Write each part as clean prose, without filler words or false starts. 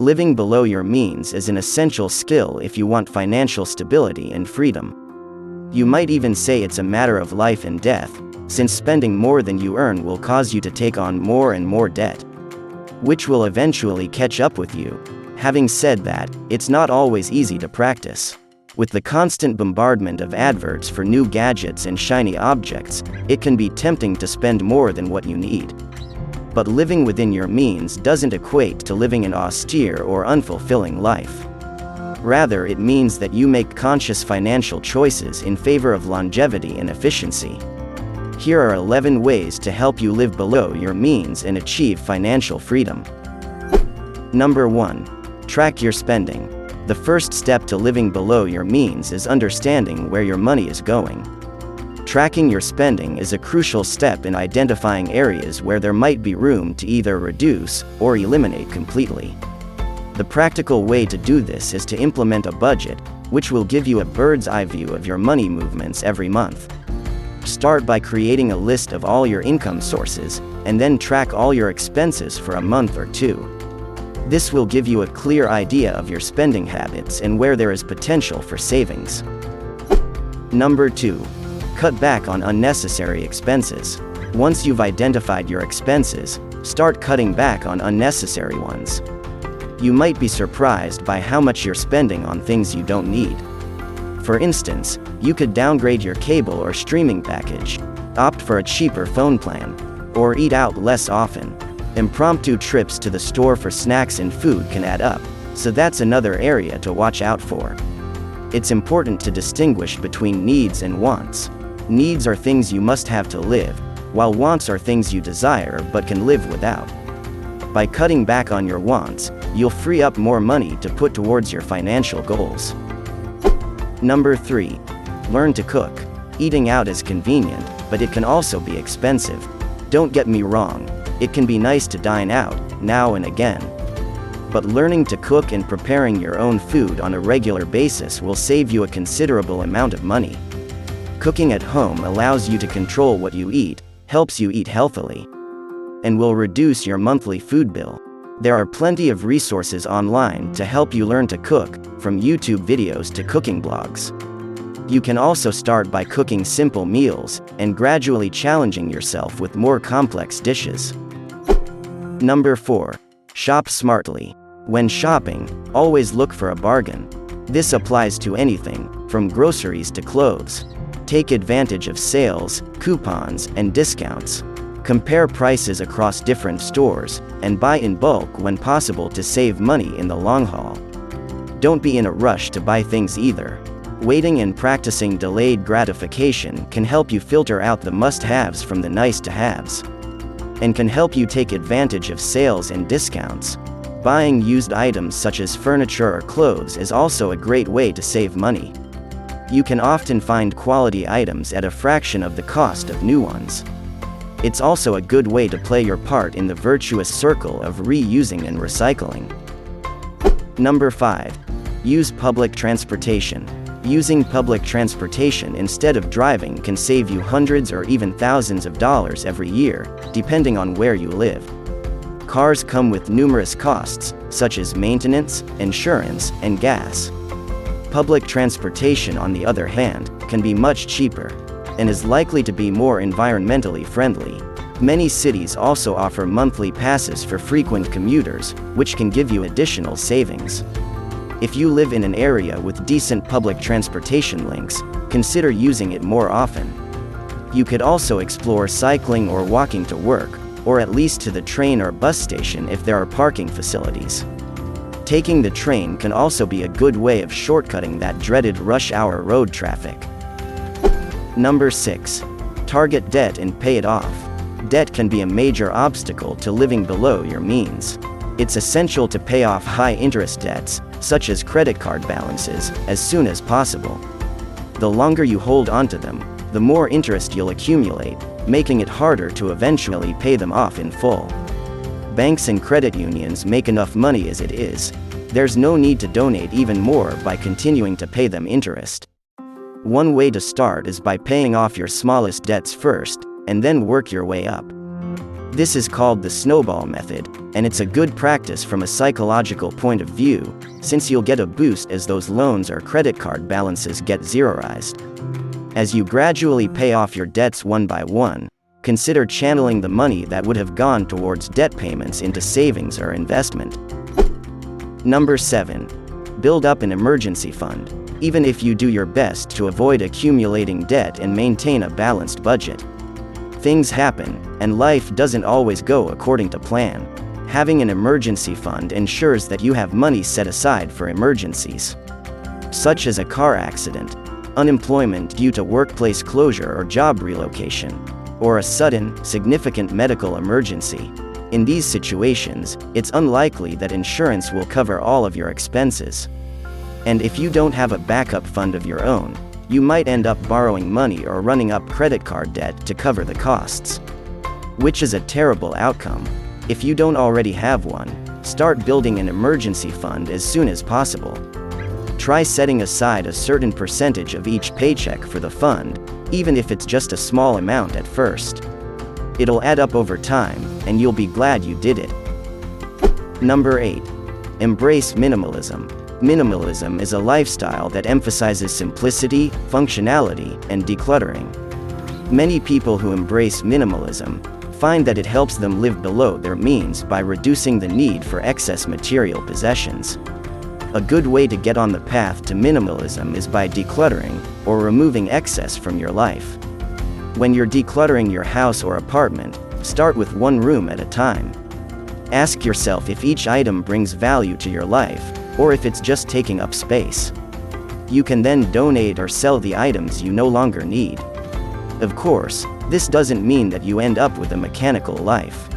Living below your means is an essential skill if you want financial stability and freedom. You might even say it's a matter of life and death, since spending more than you earn will cause you to take on more and more debt, which will eventually catch up with you. Having said that, it's not always easy to practice. With the constant bombardment of adverts for new gadgets and shiny objects, it can be tempting to spend more than what you need. But living within your means doesn't equate to living an austere or unfulfilling life. Rather, it means that you make conscious financial choices in favor of longevity and efficiency. Here are 11 ways to help you live below your means and achieve financial freedom. Number 1. Track your spending. The first step to living below your means is understanding where your money is going. Tracking your spending is a crucial step in identifying areas where there might be room to either reduce or eliminate completely. The practical way to do this is to implement a budget, which will give you a bird's-eye view of your money movements every month. Start by creating a list of all your income sources, and then track all your expenses for a month or two. This will give you a clear idea of your spending habits and where there is potential for savings. Number 2. Cut back on unnecessary expenses. Once you've identified your expenses, start cutting back on unnecessary ones. You might be surprised by how much you're spending on things you don't need. For instance, you could downgrade your cable or streaming package, opt for a cheaper phone plan, or eat out less often. Impromptu trips to the store for snacks and food can add up, so that's another area to watch out for. It's important to distinguish between needs and wants. Needs are things you must have to live, while wants are things you desire but can live without. By cutting back on your wants, you'll free up more money to put towards your financial goals. Number 3. Learn to cook. Eating out is convenient, but it can also be expensive. Don't get me wrong, it can be nice to dine out, now and again. But learning to cook and preparing your own food on a regular basis will save you a considerable amount of money. Cooking at home allows you to control what you eat, helps you eat healthily, and will reduce your monthly food bill. There are plenty of resources online to help you learn to cook, from YouTube videos to cooking blogs. You can also start by cooking simple meals, and gradually challenging yourself with more complex dishes. Number 4. Shop smartly. When shopping, always look for a bargain. This applies to anything, from groceries to clothes. Take advantage of sales, coupons, and discounts. Compare prices across different stores, and buy in bulk when possible to save money in the long haul. Don't be in a rush to buy things either. Waiting and practicing delayed gratification can help you filter out the must-haves from the nice-to-haves, and can help you take advantage of sales and discounts. Buying used items such as furniture or clothes is also a great way to save money. You can often find quality items at a fraction of the cost of new ones. It's also a good way to play your part in the virtuous circle of reusing and recycling. Number 5. Use public transportation. Using public transportation instead of driving can save you hundreds or even thousands of dollars every year, depending on where you live. Cars come with numerous costs, such as maintenance, insurance, and gas. Public transportation, on the other hand, can be much cheaper, and is likely to be more environmentally friendly. Many cities also offer monthly passes for frequent commuters, which can give you additional savings. If you live in an area with decent public transportation links, consider using it more often. You could also explore cycling or walking to work, or at least to the train or bus station if there are parking facilities. Taking the train can also be a good way of shortcutting that dreaded rush hour road traffic. Number 6. Target debt and pay it off. Debt can be a major obstacle to living below your means. It's essential to pay off high-interest debts, such as credit card balances, as soon as possible. The longer you hold onto them, the more interest you'll accumulate, making it harder to eventually pay them off in full. Banks and credit unions make enough money as it is. There's no need to donate even more by continuing to pay them interest. One way to start is by paying off your smallest debts first, and then work your way up. This is called the snowball method, and it's a good practice from a psychological point of view, since you'll get a boost as those loans or credit card balances get zeroized. As you gradually pay off your debts one by one, consider channeling the money that would have gone towards debt payments into savings or investment. Number 7. Build up an emergency fund, even if you do your best to avoid accumulating debt and maintain a balanced budget. Things happen, and life doesn't always go according to plan. Having an emergency fund ensures that you have money set aside for emergencies, such as a car accident, unemployment due to workplace closure or job relocation, or a sudden, significant medical emergency. In these situations, it's unlikely that insurance will cover all of your expenses. And if you don't have a backup fund of your own, you might end up borrowing money or running up credit card debt to cover the costs, which is a terrible outcome. If you don't already have one, start building an emergency fund as soon as possible. Try setting aside a certain percentage of each paycheck for the fund, even if it's just a small amount at first. It'll add up over time, and you'll be glad you did it. Number 8. Embrace minimalism. Minimalism is a lifestyle that emphasizes simplicity, functionality, and decluttering. Many people who embrace minimalism find that it helps them live below their means by reducing the need for excess material possessions. A good way to get on the path to minimalism is by decluttering, or removing excess from your life. When you're decluttering your house or apartment, start with one room at a time. Ask yourself if each item brings value to your life, or if it's just taking up space. You can then donate or sell the items you no longer need. Of course, this doesn't mean that you end up with a mechanical life.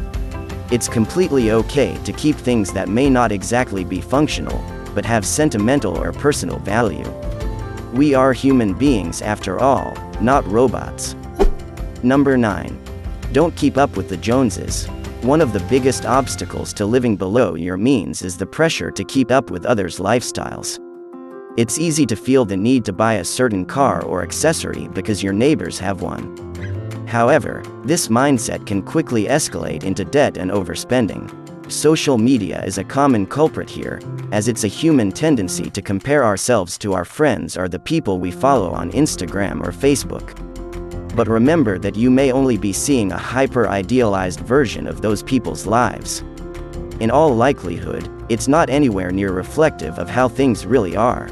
It's completely okay to keep things that may not exactly be functional, but have sentimental or personal value. We are human beings after all, not robots. Number 9. Don't keep up with the Joneses. One of the biggest obstacles to living below your means is the pressure to keep up with others' lifestyles. It's easy to feel the need to buy a certain car or accessory because your neighbors have one. However, this mindset can quickly escalate into debt and overspending. Social media is a common culprit here, as it's a human tendency to compare ourselves to our friends or the people we follow on Instagram or Facebook. But remember that you may only be seeing a hyper-idealized version of those people's lives. In all likelihood, it's not anywhere near reflective of how things really are.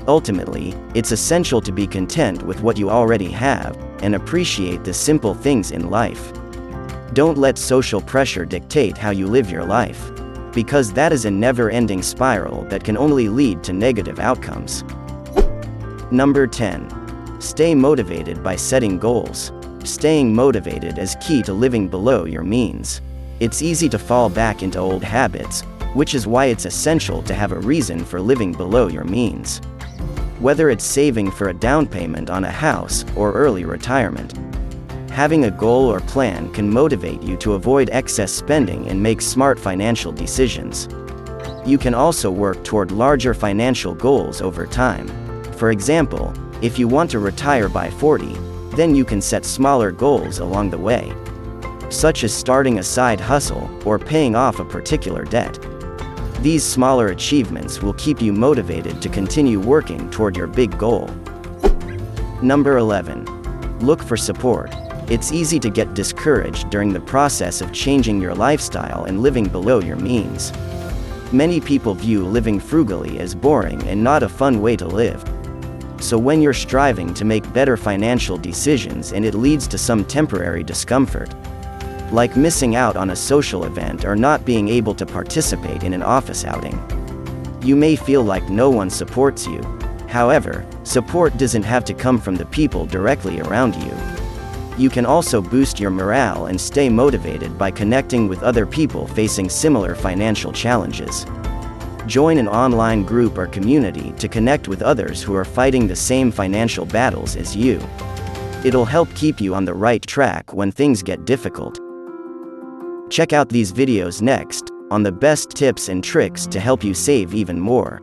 Ultimately, it's essential to be content with what you already have, and appreciate the simple things in life. Don't let social pressure dictate how you live your life, because that is a never-ending spiral that can only lead to negative outcomes. Number 10. Stay motivated by setting goals. Staying motivated is key to living below your means. It's easy to fall back into old habits, which is why it's essential to have a reason for living below your means. Whether it's saving for a down payment on a house or early retirement, having a goal or plan can motivate you to avoid excess spending and make smart financial decisions. You can also work toward larger financial goals over time. For example, if you want to retire by 40, then you can set smaller goals along the way, such as starting a side hustle or paying off a particular debt. These smaller achievements will keep you motivated to continue working toward your big goal. Number 11. Look for support. It's easy to get discouraged during the process of changing your lifestyle and living below your means. Many people view living frugally as boring and not a fun way to live. So when you're striving to make better financial decisions and it leads to some temporary discomfort, like missing out on a social event or not being able to participate in an office outing, you may feel like no one supports you. However, support doesn't have to come from the people directly around you. You can also boost your morale and stay motivated by connecting with other people facing similar financial challenges. Join an online group or community to connect with others who are fighting the same financial battles as you. It'll help keep you on the right track when things get difficult. Check out these videos next, on the best tips and tricks to help you save even more.